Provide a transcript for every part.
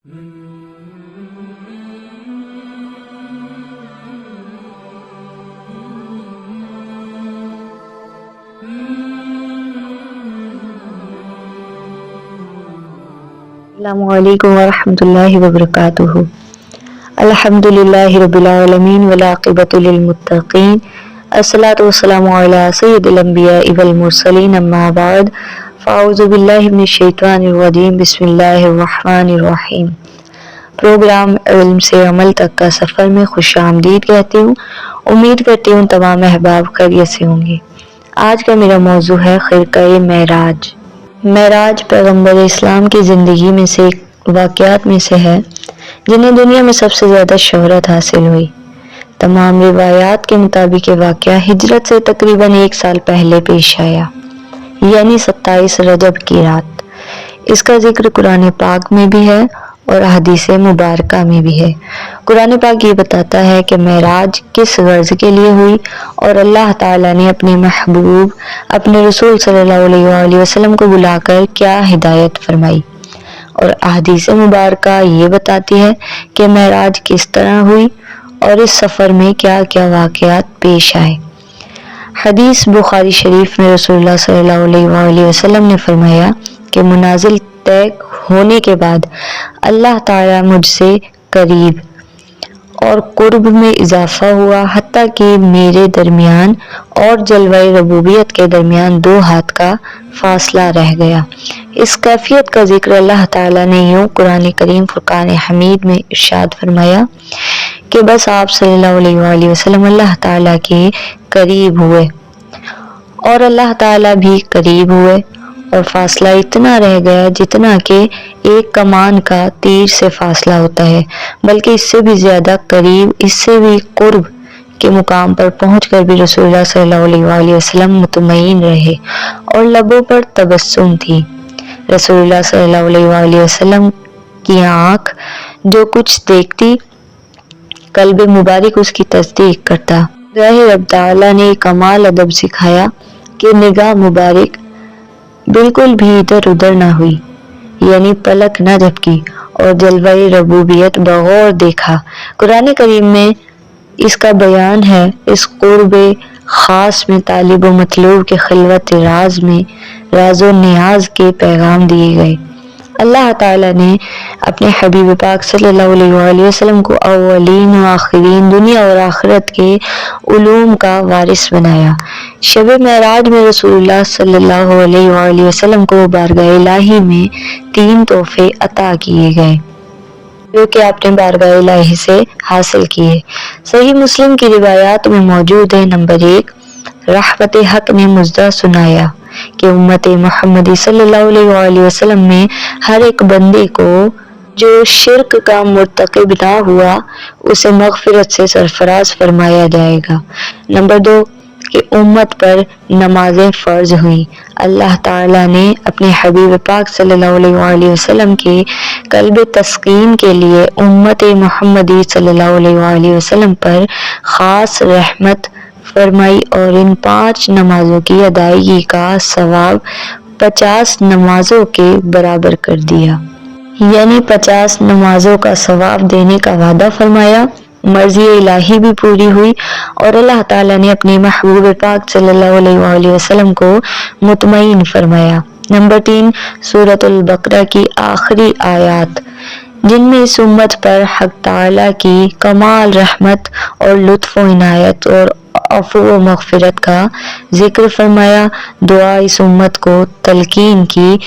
अस्सलामुअलैकुम वरहमतुल्लाहि वबरकातुहू। अल्हम्दुलिल्लाहि रब्बिल आलमीन वल आक़िबतु लिल मुत्तक़ीन। अस्सलातु वस्सलामु अला सय्यिदिल अंबियाइ वल मुरसलीन अम्मा बाद। फ़अऊज़ु बिल्लाहि मिनश शैतानिर रजीम। बिस्मिल्लाहिर रहमानिर रहीम। प्रोग्राम इल्म से अमल तक का सफ़र में खुशामदीद कहती हूँ। उम्मीद करती हूँ तमाम अहबाब खैरियत से होंगे। आज का मेरा मौजू है ख़िरक़े मेराज। मेराज पैगम्बर इस्लाम की ज़िंदगी में से वाक़यात में से है जिन्हें दुनिया में सबसे ज़्यादा शोहरत हासिल हुई। तमाम रिवायात के मुताबिक ये वाक़या हिजरत से तकरीबन 1 साल पहले पेश आया, यानी 27 रजब की रात। इसका जिक्र कुरान पाक में भी है और हदीस मुबारका में भी है। कुरान पाक ये बताता है कि मेराज किस गर्ज के लिए हुई और अल्लाह ताला ने अपने महबूब अपने रसूल सल्लल्लाहु अलैहि वसल्लम को बुलाकर क्या हिदायत फरमाई, और हदीस मुबारका ये बताती है कि मेराज किस तरह हुई और इस सफ़र में क्या क्या वाक़यात पेश आए। हदीस बुखारी शरीफ में रसूलुल्लाह सल्लल्लाहु अलैहि वसल्लम ने फरमाया कि मुनाजिल तय होने के बाद अल्लाह ताला मुझसे करीब और कुर्ब में इजाफा हुआ, हत्ता कि मेरे दरमियान और जलवाए रबूबियत के दरमियान 2 हाथ का फासला रह गया। इस कैफियत का जिक्र अल्लाह ताला ने यूँ कुरान करीम फुरकान हमीद में इरशाद फरमाया कि बस आप सल्लल्लाहु अलैहि वसल्लम अल्लाह ताला के करीब हुए और अल्लाह ताला भी करीब हुए, और फासला इतना रह गया जितना कि एक कमान का तीर से फासला होता है, बल्कि इससे भी ज़्यादा करीब, इससे भी कुर्ब के मुकाम पर पहुंचकर भी रसूलुल्लाह सल्लल्लाहु अलैहि वसल्लम मुतमईन रहे और लबों पर तबस्सुम थी। रसूलुल्लाह सल्लल्लाहु अलैहि वसल्लम की आँख जो कुछ देखती, कल्ब मुबारक उसकी तस्दीक करता। रब ताला ने कमाल अदब सिखाया कि निगाह मुबारक बिल्कुल भी इधर उधर ना हुई, यानी पलक न झपकी, और जलवाए रबूबियत बगौर देखा। कुरान करीम में इसका बयान है। इस कुर्ब खास में तालिब व मतलूब के खिलवत राज में राजो नियाज के पैगाम दिए गए। अल्लाह ताला ने अपने हबीब पाक सल्लल्लाहु अलैहि वसल्लम को अव्वलीन व आखिरीन, दुनिया और आखिरत के उलूम का वारिस बनाया। शब मेराज में रसूलुल्लाह सल्लल्लाहु अलैहि वसल्लम को बारगाह इलाही में 3 तोहफे अता किए गए जो कि आपने बारगाह इलाही से हासिल किए। सही मुस्लिम की रिवायात में मौजूद है। नंबर 1, रहमत हक ने मुजदा सुनाया कि उम्मत मोहम्मदी सल्लल्लाहु अलैहि वसल्लम में हर एक बंदे को जो शिर्क का मुर्तकिब ना हुआ उसे मगफिरत से सरफराज फरमाया जाएगा। नंबर 2 कि उम्मत पर नमाजें फ़र्ज हुई। अल्लाह ताला ने अपने हबीब पाक सल्लल्लाहु अलैहि वसल्लम के कल्ब तस्कीन के लिए उम्मत मोहम्मदी सल्लल्लाहु अलैहि वसल्लम पर ख़ास रहमत फरमाई और इन 5 नमाजों की अदायगी का सवाब 50 नमाजों के बराबर कर दिया, यानी 50 नमाजों का सवाब देने का वादा फरमाया। मर्जी इलाही भी पूरी हुई और अल्लाह ताला ने अपने महबूब पाक सल्लल्लाहु अलैहि वसल्लम को मुतमईन फरमाया। नंबर 3, सूरतुल बकरा की आखिरी आयत जिनमें इस उम्मत पर हक ताला की कमाल रहमत और लुत्फ़ व इनायत और अफ़्व व मग़फ़िरत का जिक्र फरमाया। दुआ इस उम्मत को तलकीन की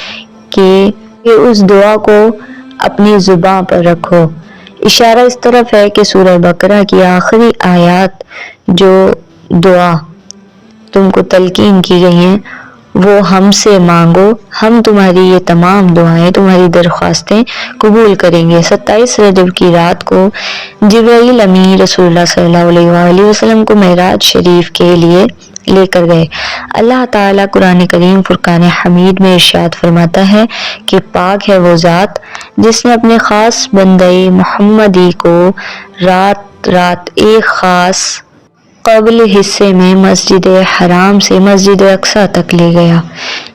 कि उस दुआ को अपनी ज़ुबान पर रखो। इशारा इस तरफ है कि सूरह बकरा की आखिरी आयत जो दुआ तुमको तलकीन की गई हैं वो हमसे मांगो, हम तुम्हारी ये तमाम दुआएं, तुम्हारी दरख्वास्तें कबूल करेंगे। 27 रजब की रात को जिब्राईल अमीन रसूलुल्लाह सल्लल्लाहु अलैहि वसल्लम को मेराज शरीफ के लिए लेकर गए। अल्लाह ताला कुरान करीम फुरकान हमीद में इरशाद फरमाता है कि पाक है वो ज़ात जिसने अपने ख़ास बंदे मोहम्मदी को रात रात एक ख़ास कबल हिस्से में मस्जिद हराम से मस्जिद अक्सा तक ले गया,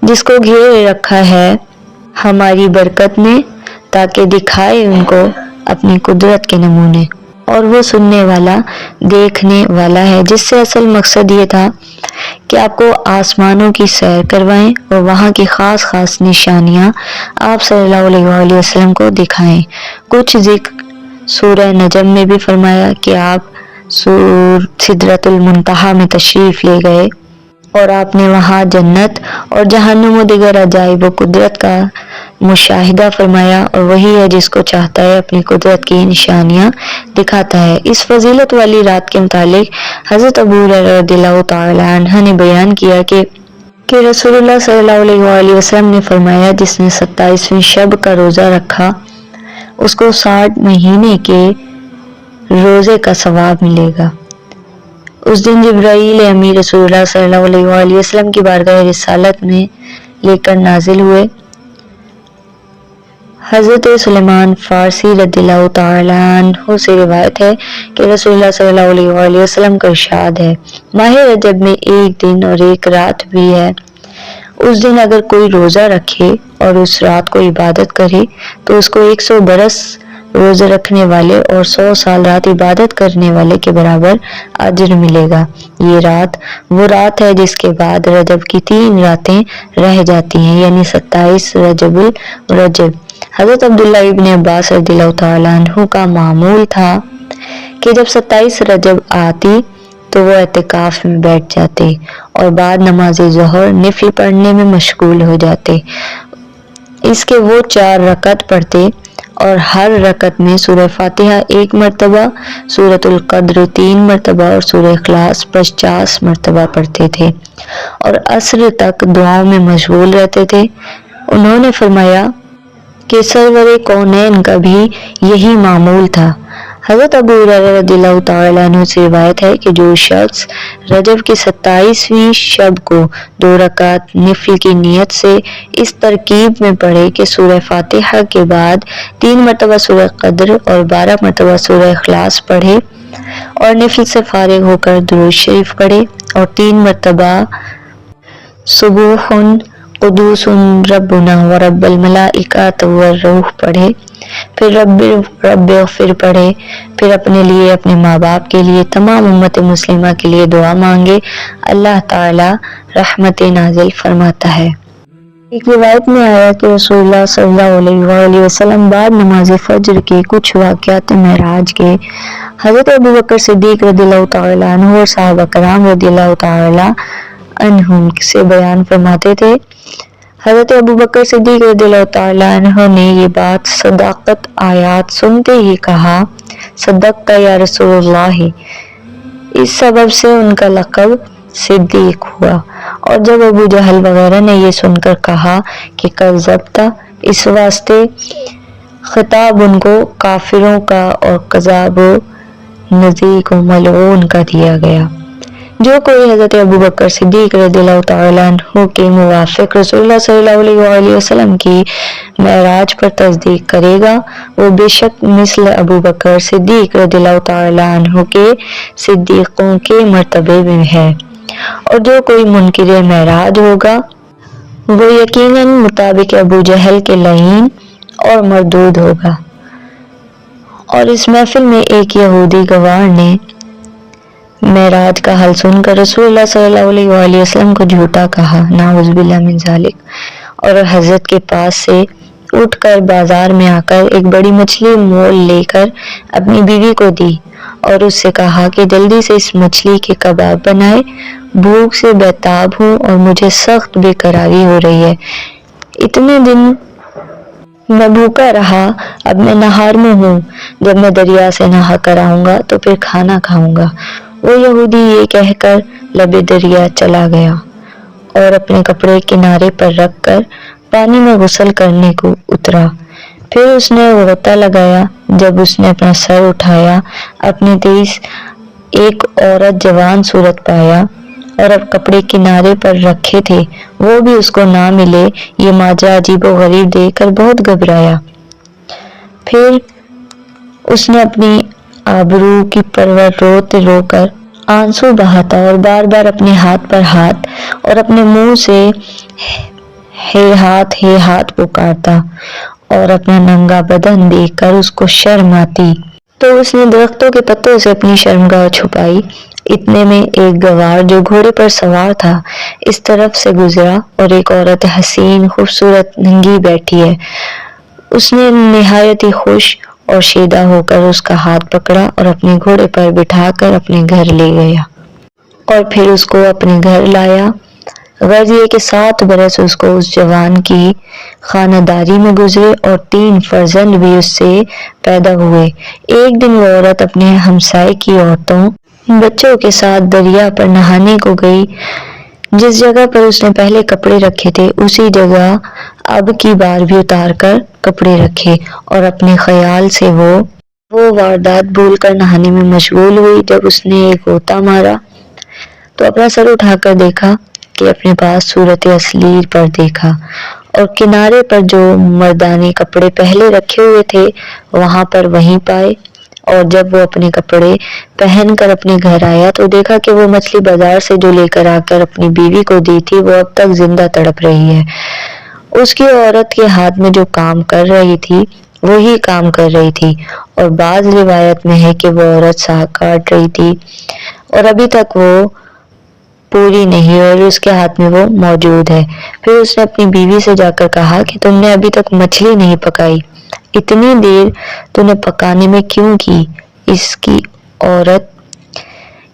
जिसको घेरे रखा है हमारी बरकत ने, تاکہ دکھائے ان کو اپنی قدرت کے نمونے، اور وہ سننے والا دیکھنے والا ہے، جس سے اصل مقصد یہ تھا کہ آپ کو آسمانوں کی سیر کروائیں اور وہاں کی خاص خاص نشانیاں آپ صلی اللہ علیہ وآلہ وسلم کو دکھائیں۔ کچھ ذکر سورہ نجم میں بھی فرمایا کہ آپ سدرۃ المنتہا میں تشریف لے گئے اور آپ نے وہاں جنت اور جہنم و دیگر عجائب و قدرت کا مشاہدہ فرمایا، اور وہی ہے جس کو چاہتا ہے اپنی قدرت کی نشانیاں دکھاتا ہے۔ اس فضیلت والی رات کے متعلق حضرت ابو ہریرہ رضی اللہ تعالی عنہ نے بیان کیا کہ رسول اللہ صلی اللہ علیہ وآلہ وسلم نے فرمایا، جس نے 27ویں شب کا روزہ رکھا اس کو 60 مہینے کے روزے کا ثواب ملے گا۔ اس دن جبرائیل امین رسول اللہ صلی اللہ علیہ وآلہ وسلم کی بارگاہ رسالت میں لے کر نازل ہوئے۔ حضرت سلیمان فارسی رضی اللہ تعالی عنہ سے روایت ہے کہ رسول اللہ صلی اللہ علیہ وآلہ وسلم کا ارشاد ہے، ماہ رجب میں ایک دن اور ایک رات بھی ہے، اس دن اگر کوئی روزہ رکھے اور اس رات کو عبادت کرے تو اس کو 100 برس روزے رکھنے والے اور 100 سال رات عبادت کرنے والے کے برابر اجر ملے گا۔ یہ رات وہ رات ہے جس کے بعد رجب کی 3 راتیں رہ جاتی ہیں، یعنی 27 رجب الرجب۔ حضرت عبداللہ ابن عباس رضی اللہ تعالیٰ عنہ کا معمول تھا کہ جب 27 رجب آتی تو وہ اعتکاف میں بیٹھ جاتے اور بعد نماز ظہر نفل پڑھنے میں مشغول ہو جاتے۔ اس کے وہ 4 رکعت پڑھتے اور ہر رکعت میں سورہ فاتحہ 1 مرتبہ، سورۃ القدر 3 مرتبہ اور سورہ اخلاص 50 مرتبہ پڑھتے تھے، اور عصر تک دعاؤں میں مشغول رہتے تھے۔ انہوں نے فرمایا کہ سرور کونین کا بھی یہی معمول تھا۔ حضرت ابو ہریرہ رضی اللہ تعالیٰ عنہ سے روایت ہے کہ جو شخص رجب کی 27ویں شب کو 2 رکعت نفل کی نیت سے اس ترکیب میں پڑھے کہ سورہ فاتحہ کے بعد 3 مرتبہ سورہ قدر اور 12 مرتبہ سورہ اخلاص پڑھے اور نفل سے فارغ ہو کر درود شریف پڑھے اور 3 مرتبہ سبوح قدوس ربنا ورب الملائکۃ والروح پڑھے، پھر رب اغفر پڑھے، پھر اپنے لیے، اپنے ماں باپ کے لیے، تمام امت مسلمہ کے لیے دعا مانگے، اللہ تعالی رحمت نازل فرماتا ہے۔ ایک روایت میں آیا کہ رسول اللہ صلی اللہ علیہ وآلہ وسلم بعد نماز فجر کے کچھ واقعات معراج کے حضرت ابو بکر صدیق رضی اللہ تعالی عنہ اور صحابہ کرام رضی اللہ تعالی عنہم سے بیان فرماتے تھے۔ حضرت ابو بکر صدیق رضی اللہ تعالی عنہ نے یہ بات صداقت آیات سنتے ہی کہا، صدقت یا رسول اللہ۔ اس سبب سے ان کا لقب صدیق ہوا، اور جب ابو جہل وغیرہ نے یہ سن کر کہا کہ کذبت، اس واسطے خطاب ان کو کافروں کا اور کذاب و نزیق و ملعون کا دیا گیا۔ جو کوئی حضرت ابو بکر صدیق رضی اللہ تعالیٰ عنہ کے موافق رسول اللہ صلی اللہ علیہ وآلہ وسلم کی معراج پر تصدیق کرے گا، وہ بے شک مثل ابو بکر صدیق رضی اللہ تعالیٰ عنہ کے صدیقوں کے مرتبے میں ہے، اور جو کوئی منکر معراج ہوگا وہ یقیناً مطابق ابو جہل کے لعین اور مردود ہوگا۔ اور اس محفل میں ایک یہودی گوار نے معراج کا حل سن کر رسول اللہ صلی اللہ علیہ وآلہ وسلم کو جھوٹا کہا، نعوذ باللہ من ذالک، اور حضرت کے پاس سے اٹھ کر بازار میں آ کر ایک بڑی مچھلی مول لے کر اپنی بیوی کو دی اور اس سے کہا کہ جلدی سے اس مچھلی کے کباب بنائے، بھوک سے بیتاب ہوں اور مجھے سخت بے قراری ہو رہی ہے، اتنے دن میں بھوکا رہا، اب میں نہار میں ہوں، جب میں دریا سے نہا کر آؤں گا تو پھر کھانا کھاؤں گا۔ وہ یہودی یہ کہہ کر لب دریا چلا گیا اور اپنے کپڑے کنارے پر رکھ کر پانی میں غسل کرنے کو اترا۔ پھر اس نے غوطہ لگایا، جب اس نے اپنا سر اٹھایا، اپنے تیز ایک عورت جوان صورت پایا اور اب کپڑے کنارے پر رکھے تھے، وہ بھی اس کو نہ ملے۔ یہ ماجرا عجیب و غریب دیکھ کر بہت گھبرایا۔ پھر اس نے اپنی آبرو کی پرور روتے رو کر آنسو بہاتا اور بار بار اپنے ہاتھ پر ہاتھ اور اپنے منہ سے ہے ہاتھ پکارتا और अपना नंगा बदन देखकर उसको शर्म आती तो उसने दरख्तों के पत्तों से अपनी शर्मगाह छुपाई। इतने में एक गवार जो घोड़े पर सवार था इस तरफ से गुजरा और एक औरत हसीन खूबसूरत नंगी बैठी है। उसने निहायत ही खुश और शेदा होकर उसका हाथ पकड़ा और अपने घोड़े पर बिठाकर अपने घर ले गया और फिर उसको अपने घर लाया। गर्ज ये कि 7 बरस उसको उस जवान की खानदारी में गुजरे और 3 फर्जंद भी उससे पैदा हुए। एक दिन वो औरत अपने हमसाए की औरतों बच्चों के साथ दरिया पर नहाने को गई। जिस जगह पर उसने पहले कपड़े रखे थे उसी जगह अब की बार भी उतार कर कपड़े रखे और अपने ख्याल से वो वारदात भूलकर नहाने में मशगूल हुई। जब उसने एक गोता मारा तो अपना सर उठाकर देखा कि अपने पास सूरत असली पर देखा और किनारे पर जो मर्दानी कपड़े पहले रखे हुए थे वहां पर वहीं पाए। और जब वो अपने कपड़े पहनकर अपने घर आया तो देखा कि वो मछली बाजार से जो लेकर आकर अपनी बीवी को दी थी वो अब तक जिंदा तड़प रही है। उसकी औरत के हाथ में जो काम कर रही थी वही काम कर रही थी और बाज रिवायत में है कि वो औरत साग काट रही थी और अभी तक वो पूरी नहीं और उसके हाथ में वो मौजूद है। फिर उसने अपनी बीवी से जाकर कहा कि तुमने अभी तक मछली नहीं पकाई, इतनी देर तूने पकाने में क्यों की? इसकी औरत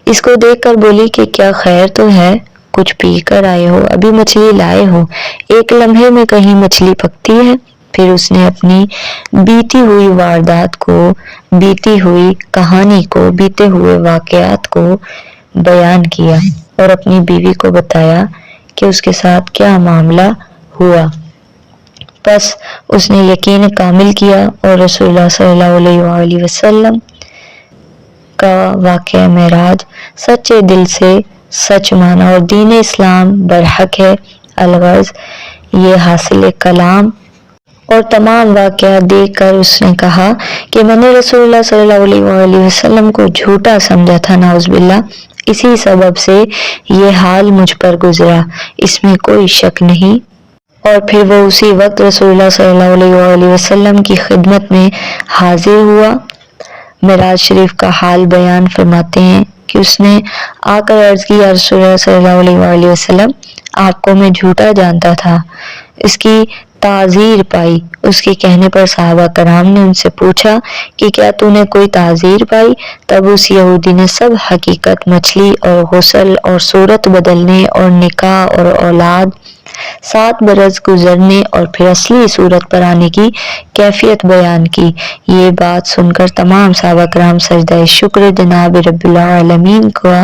इसको देखकर बोली कि क्या खैर तो है, कुछ पी कर आए हो, अभी मछली लाए हो, एक लम्हे में कहीं मछली पकती है। फिर उसने अपनी बीती हुई वारदात को, बीती हुई कहानी को, बीते हुए वाकयात को बयान किया और अपनी बीवी को बताया कि उसके साथ क्या मामला हुआ। बस उसने यकीन कामिल किया और रसूलुल्लाह सल्लल्लाहु अलैहि वसल्लम का वाक़या मेराज सच्चे दिल से सच माना और दीन इस्लाम बरहक है। अलगर्ज ये हासिल कलाम और तमाम वाक़या देखकर उसने कहा कि मैंने रसूलुल्लाह सल्लल्लाहु अलैहि वसल्लम को झूठा समझा था, नाउज़ुबिल्लाह, इसी सबब से ये हाल मुझ पर गुजरा, इसमें कोई शक नहीं। और फिर वो उसी वक्त रसूलुल्लाह सल्लल्लाहु अलैहि वसल्लम की खिदमत में हाजिर हुआ। मेराज शरीफ का हाल बयान फरमाते हैं कि उसने आकर अर्ज की, या रसूलुल्लाह सल्लल्लाहु अलैहि वसल्लम, आपको मैं झूठा जानता था। इसकी ताज़ीर पाई। उसके कहने पर सहाबा कराम ने उनसे पूछा कि क्या तूने कोई ताज़ीर पाई? तब उस यहूदी ने सब हकीकत, मछली और गुस्ल और सूरत बदलने और निकाह और औलाद, 7 बरस गुजरने और फिर असली सूरत पर आने की कैफियत बयान की। ये बात सुनकर तमाम सहाबा कराम सजदा शुक्र जनाब रब्बिल आलमीन का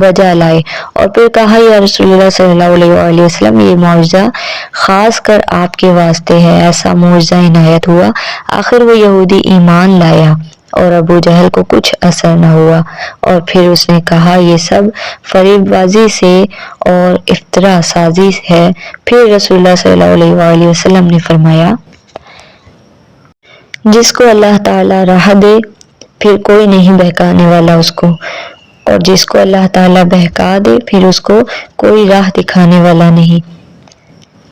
बजा लाए और फिर कहा, या रसूलुल्लाह सल्लल्लाहु अलैहि वसल्लम, ये मौजज़ा खास कर आपके वास्ते है। ऐसा मौजज़ा इनायत हुआ। आखिर वो यहूदी ईमान लाया और अबू जहल को कुछ असर न हुआ। और फिर उसने कहा, ये सब फरेबबाजी से और इफ्तरा साजी है। फिर रसूलुल्लाह सल्लल्लाहु अलैहि वसल्लम ने फरमाया, जिसको अल्लाह ताला राह दे फिर कोई नहीं बहकाने वाला उसको, और जिसको अल्लाह ताला बहका दे फिर उसको कोई राह दिखाने वाला नहीं।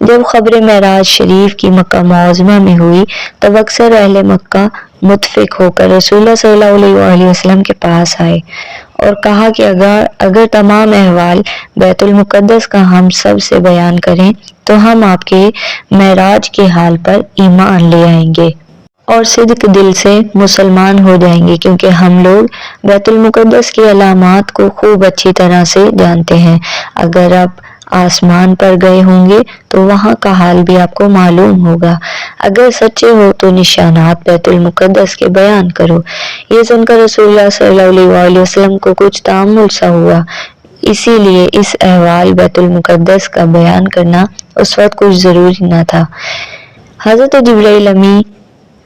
जब खबरें मेराज शरीफ की मक्का मुअज़्ज़मा में हुई तब अक्सर अहले मक्का मुत्फिक होकर रसूलुल्लाह सल्लल्लाहु अलैहि वसल्लम के पास आए और कहा कि अगर तमाम अहवाल बैतुल मुक़द्दस का हम सब से बयान करें तो हम आपके मेराज के हाल पर ईमान ले आएंगे और सिद्क दिल से मुसलमान हो जाएंगे, क्योंकि हम लोग बैतुल मुक़द्दस की अलामात को खूब अच्छी तरह से जानते हैं। अगर आप आसमान पर गए होंगे तो वहाँ का हाल भी आपको मालूम होगा। अगर सच्चे हो तो निशानात बैतुल मुक़द्दस के बयान करो। ये सुनकर रसूलुल्लाह सल्लल्लाहु अलैहि वसल्लम को कुछ तामुल सा हुआ, इसीलिए इस अहवाल बैतुल मुक़द्दस का बयान करना उस वक्त कुछ जरूरी न था। हज़रत जिब्राइल अमी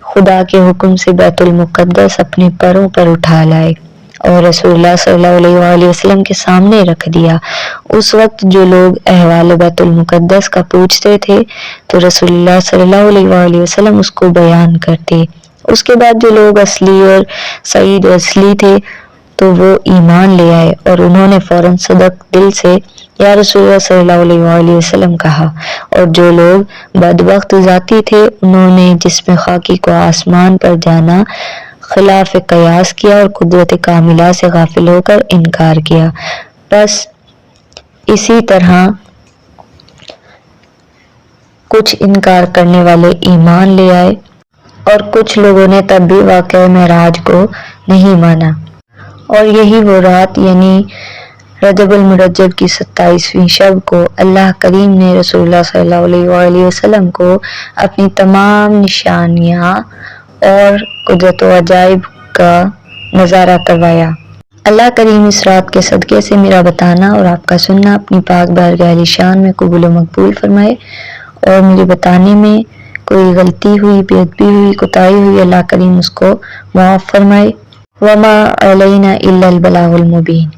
खुदा के हुक्म से बैतुल मुक़द्दस अपने परों पर उठा लाए और रसूलुल्लाह सल्लल्लाहु अलैहि वसल्लम के सामने रख दिया। उस वक्त जो लोग अहवाल बैतुल मुक़द्दस का पूछते थे तो रसूलुल्लाह सल्लल्लाहु अलैहि वसल्लम उसको बयान करते। उसके बाद जो लोग असली और सईद असली थे तो वो ईमान ले आए और उन्होंने फौरन सदक दिल से یا رسول اللہ صلی اللہ علیہ وآلہ وسلم کہا، اور جو لوگ بدبخت ذاتی تھے انہوں نے جسم خاکی کو آسمان پر جانا خلاف قیاس کیا اور قدرت کاملہ سے غافل ہو کر انکار کیا۔ بس اسی طرح کچھ انکار کرنے والے ایمان لے آئے اور کچھ لوگوں نے تب بھی واقعہ معراج کو نہیں مانا، اور یہی وہ رات یعنی رجب المرجب کی 27ویں شب کو اللہ کریم نے رسول اللہ صلی اللہ علیہ وآلہ وسلم کو اپنی تمام نشانیاں اور قدرت و عجائب کا نظارہ کروایا۔ اللہ کریم اس رات کے صدقے سے میرا بتانا اور آپ کا سننا اپنی پاک بارگاہ عالی شان میں قبول و مقبول فرمائے، اور میرے بتانے میں کوئی غلطی ہوئی، بے ادبی ہوئی، کوتاہی ہوئی، اللہ کریم اس کو معاف فرمائے۔ وما علینا الا البلاغ المبین۔